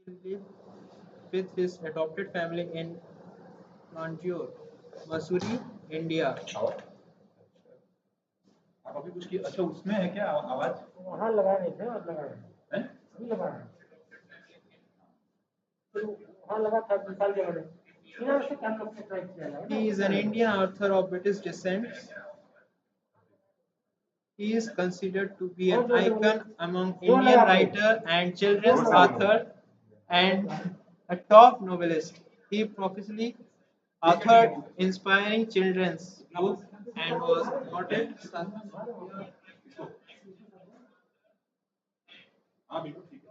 He lived with his adopted family in Nanjur, Missouri, India. आप अभी कुछ अच्छा उसमें है क्या आवाज वहाँ लगा नहीं थे और लगा है अभी लगा है तो वहाँ लगा था 2 साल के बाद यहाँ से काम लोग ट्राई किया है He is an Indian author of British descent. He is considered to be an icon among Indian writer and children's author and a top novelist. He professionally authored inspiring children's books and was awarded हाँ बिल्कुल ठीक है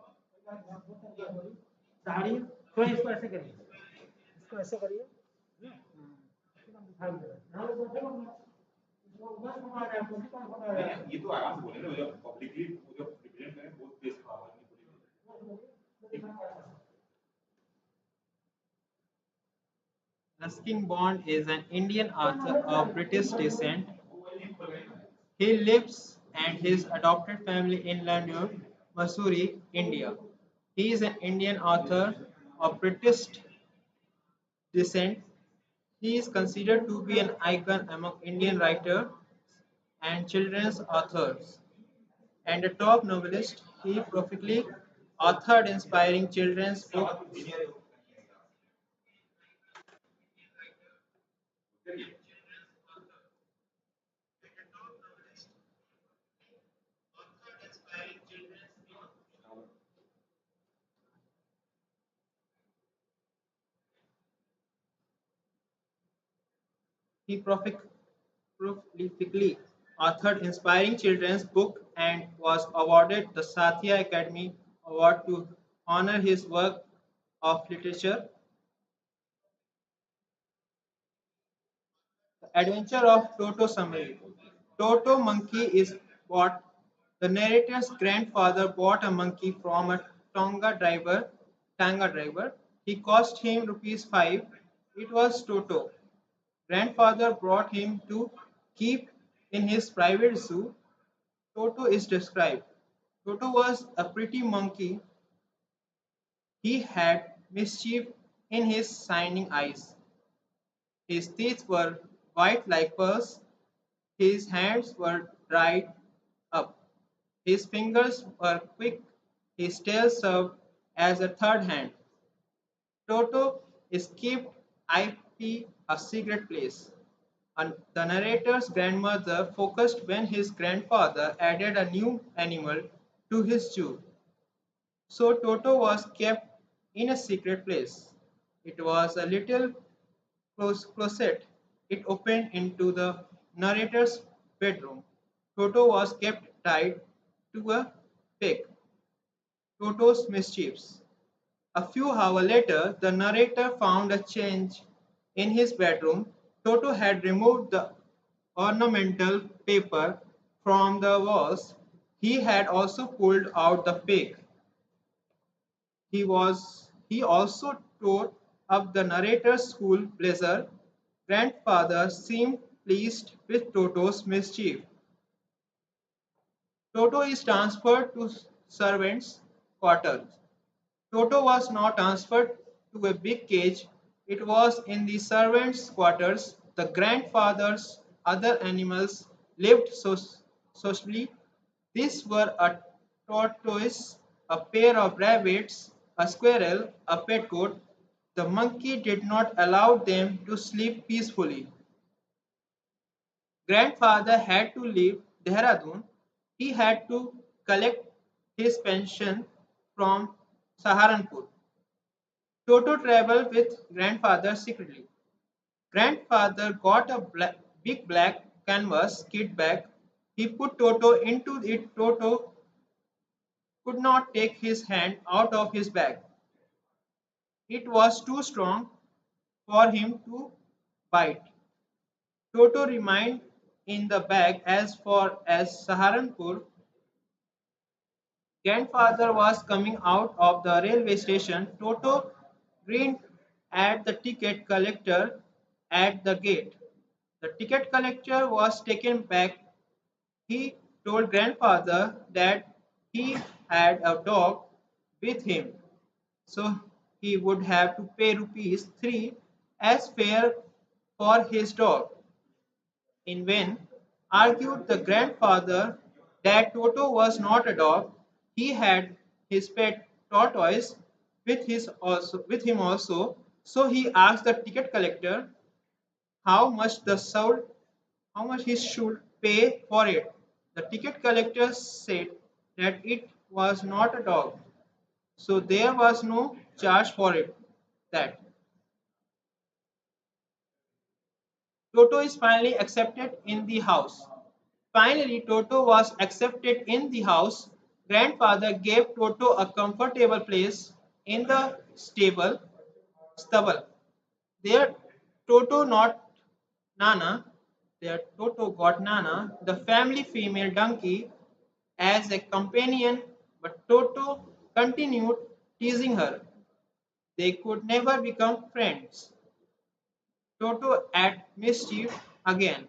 साड़ी तो इसको ऐसे करिए इसको ऐसे करिए ये तो आराम से बोले ना जब पब्लिकली जब रिप्रेजेंट करें बहुत बेस का आवाज नहीं बोलेंगे Ruskin Bond is an Indian author of British descent. He lives and his adopted family in London, Missouri, India. He is an Indian author of British descent. He is considered to be an icon among Indian writers and children's authors and a top novelist. He prolifically authored inspiring children's books. He prolifically authored inspiring children's book and was awarded the Satya Academy Award to honor his work of literature. The Adventure of Toto summary. Toto monkey is what the narrator's grandfather bought a monkey from a Tanga driver. He cost him rupees 5. It was Toto. Grandfather brought him to keep in his private zoo. Toto is described. Toto was a pretty monkey. He had mischief in his shining eyes. His teeth were white like pearls. His hands were dried up. His fingers were quick. His tail served as a third hand. Toto escaped IP a secret place. And the narrator's grandmother focused when his grandfather added a new animal to his zoo. So Toto was kept in a secret place. It was a little closet. It opened into the narrator's bedroom. Toto was kept tied to a peg. Toto's mischiefs. A few hours later, the narrator found a change in his bedroom. Toto had removed the ornamental paper from the walls. He had also pulled out the pig. He also tore up the narrator's school blazer. Grandfather seemed pleased with Toto's mischief. Toto is transferred to servants' quarters. Toto was not transferred to a big cage. It was in the servants' quarters. The grandfather's other animals lived socially. These were a tortoise, a pair of rabbits, a squirrel, a pet goat. The monkey did not allow them to sleep peacefully. Grandfather had to leave Dehradun. He had to collect his pension from Saharanpur. Toto traveled with grandfather secretly. Grandfather got a big black canvas kit bag. He put Toto into it. Toto could not take his hand out of his bag. It was too strong for him to bite. Toto remained in the bag as far as Saharanpur. Grandfather was coming out of the railway station. Toto grinned at the ticket collector at the gate. The ticket collector was taken back. He told grandfather that he had a dog with him. so he would have to pay rupees 3 as fare for his dog. In vain argued the grandfather that Toto was not a dog. He had his pet tortoise with him also. So he asked the ticket collector how much how much he should pay for it. The ticket collector said that it was not a dog, so there was no charge for it. That Toto is finally accepted in the house. Finally, Toto was accepted in the house. Grandfather gave Toto a comfortable place in the stubble. There, Toto not Nana, there Toto got Nana, the family female donkey, as a companion, but Toto continued teasing her. They could never become friends. Toto at mischief again.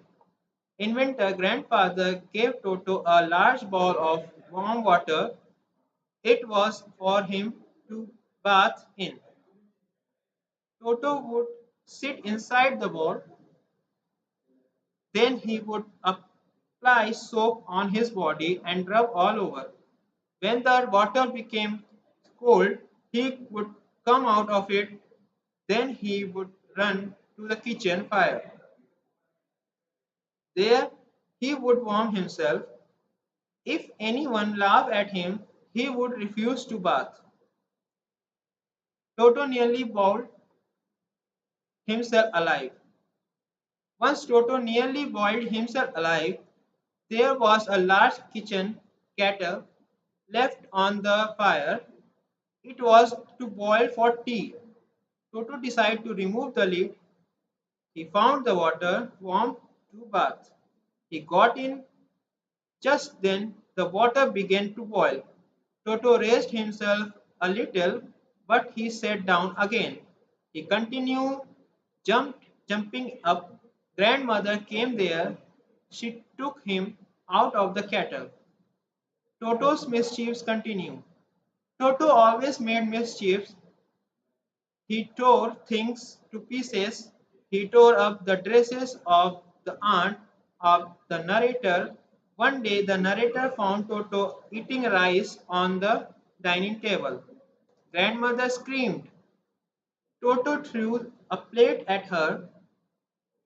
In winter, grandfather gave Toto a large bowl of warm water. It was for him to bath in. Toto would sit inside the bowl, then he would apply soap on his body and rub all over. When the water became cold, he would come out of it. Then he would run to the kitchen fire. There he would warm himself. If anyone laughed at him, he would refuse to bath. Toto nearly boiled himself alive. Once Toto nearly boiled himself alive, there was a large kitchen kettle left on the fire. It was to boil for tea. Toto decided to remove the lid. He found the water warm to bath. He got in. Just then the water began to boil. Toto raised himself a little, but he sat down again. He continued jumping up. Grandmother came there. She took him out of the kettle. Toto's mischiefs continued. Toto always made mischiefs. He tore things to pieces. He tore up the dresses of the aunt of the narrator. One day, the narrator found Toto eating rice on the dining table. Grandmother screamed. Toto threw a plate at her.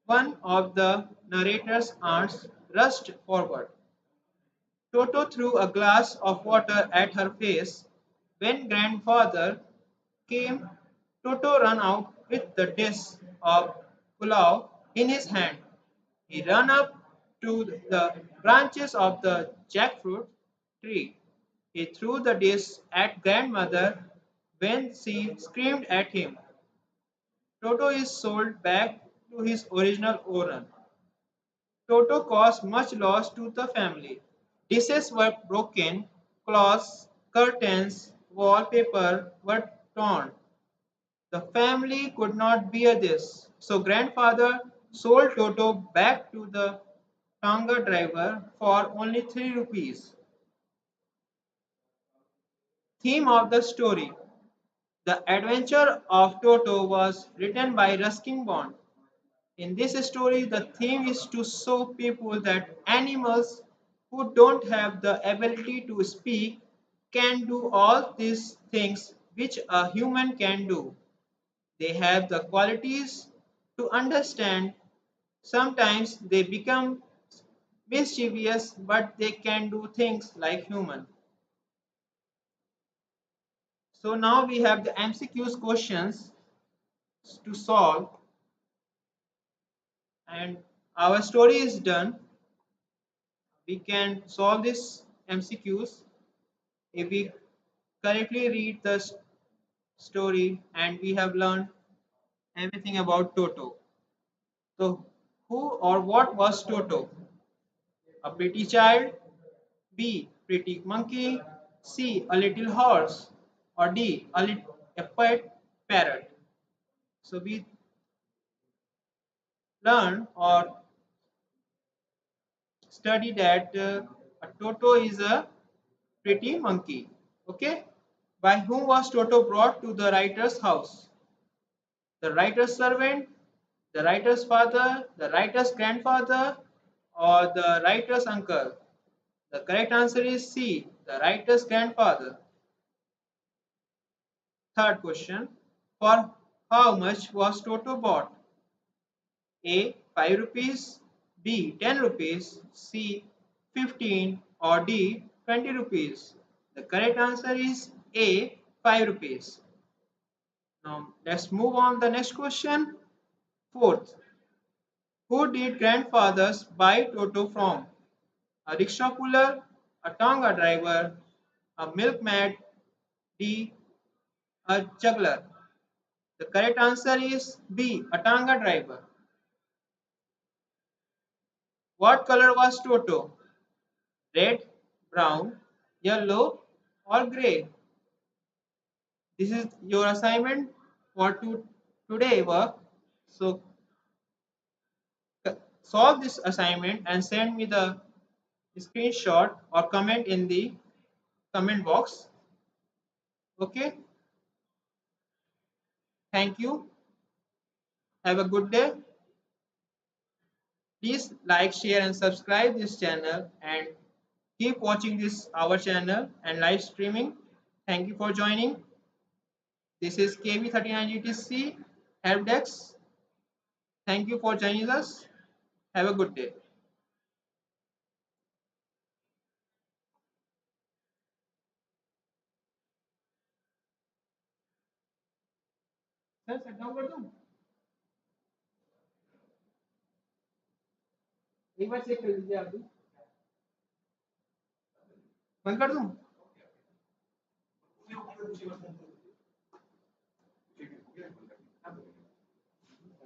One of the narrator's aunts rushed forward. Toto threw a glass of water at her face. When grandfather came, Toto ran out with the dish of pulao in his hand. He ran up to the branches of the jackfruit tree. He threw the dish at grandmother when she screamed at him. Toto is sold back to his original owner. Toto caused much loss to the family. Dishes were broken, cloths, curtains, wallpaper were torn. The family could not bear this, so grandfather sold Toto back to the Tonga driver for only 3 rupees. Theme of the story: The Adventure of Toto was written by Ruskin Bond. In this story, the theme is to show people that animals who don't have the ability to speak can do all these things which a human can do. They have the qualities to understand. Sometimes they become mischievous, but they can do things like human. So now we have the MCQs questions to solve, and our story is done. We can solve this MCQs if we correctly read the story and we have learned everything about Toto. So, who or what was Toto? A pretty child, B. Pretty monkey, C. A little horse, or D. A pet parrot. So, we learn or study that a Toto is a pretty monkey. Okay. By whom was Toto brought to the writer's house? The writer's servant, the writer's father, the writer's grandfather, or the writer's uncle? The correct answer is C, the writer's grandfather. Third question. For how much was Toto bought? A. 5 rupees, B. 10 rupees, C. 15 or D. 20 rupees. The correct answer is A. 5 rupees. Now let's move on to the next question. Fourth. Who did grandfathers buy Toto from? A rickshaw puller, a tonga driver, a milkman, D. a juggler. The correct answer is B. a tonga driver. What color was Toto? Red, brown, yellow, or gray? This is your assignment for today work. So solve this assignment and send me the screenshot or comment in the comment box. Okay, thank you. Have a good day. Please like, share, and subscribe this channel and keep watching this our channel and live streaming. Thank you for joining. This is KV39GTC Help Desk. Thank you for joining us. Have a good day. Sir shut down कर दूं एक बार check कर लीजिए आप भी बंद कर दूं